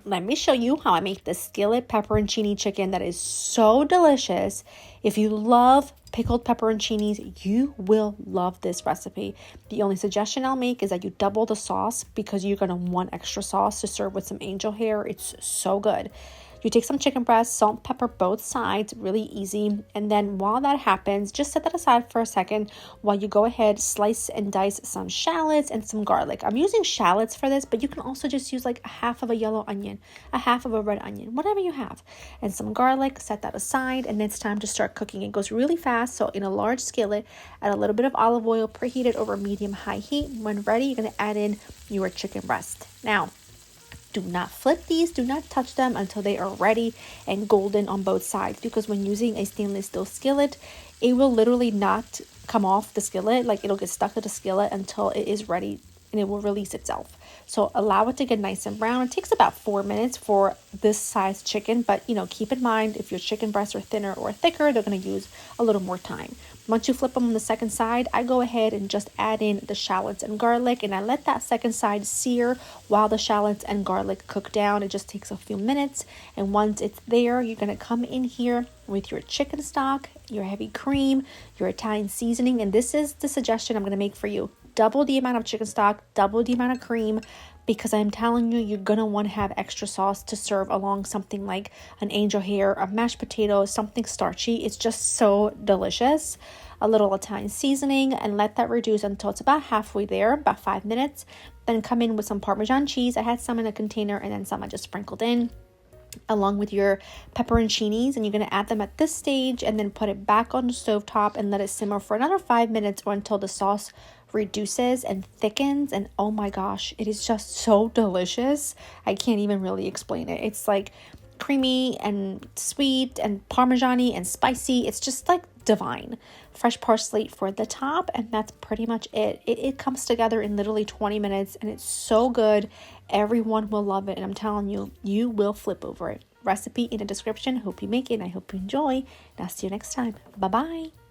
let me show you how I make this skillet pepperoncini chicken that is so delicious. If you love pickled pepperoncinis, you will love this recipe. The only suggestion I'll make is that you double the sauce because you're going to want extra sauce to serve with some angel hair. It's so good. You take some chicken breast, salt and pepper both sides, really easy. And then while that happens, just set that aside for a second while you go ahead, slice and dice some shallots and some garlic. I'm using shallots for this, but you can also just use like a half of a yellow onion, a half of a red onion, whatever you have. And some garlic, set that aside, and then it's time to start cooking. It goes really fast, so in a large skillet, add a little bit of olive oil, preheat it over medium-high heat. When ready, you're going to add in your chicken breast. Now, do not flip these, do not touch them until they are ready and golden on both sides, because when using a stainless steel skillet, it will literally not come off the skillet. Like, it'll get stuck to the skillet until it is ready and it will release itself. So allow it to get nice and brown. It takes about 4 minutes for this size chicken, but keep in mind, if your chicken breasts are thinner or thicker, they're going to use a little more time. Once you flip them on the second side, I go ahead and just add in the shallots and garlic, and I let that second side sear while the shallots and garlic cook down. It just takes a few minutes, and once it's there, you're going to come in here with your chicken stock, your heavy cream, your Italian seasoning, and this is the suggestion I'm going to make for you. Double the amount of chicken stock, double the amount of cream, because I'm telling you, you're going to want to have extra sauce to serve along something like an angel hair, a mashed potato, something starchy. It's just so delicious. A little Italian seasoning, and let that reduce until it's about halfway there, about 5 minutes. Then come in with some Parmesan cheese. I had some in a container and then some I just sprinkled in, along with your pepperoncinis, and you're going to add them at this stage and then put it back on the stove top and let it simmer for another 5 minutes or until the sauce reduces and thickens. And oh my gosh, it is just so delicious. I can't even really explain it. It's like creamy and sweet and parmesan-y and spicy. It's just like divine. Fresh parsley for the top, and that's pretty much it. It comes together in literally 20 minutes and it's so good. Everyone will love it, and I'm telling you, you will flip over it. Recipe in the description. Hope you make it and I hope you enjoy, and I'll see you next time. Bye bye.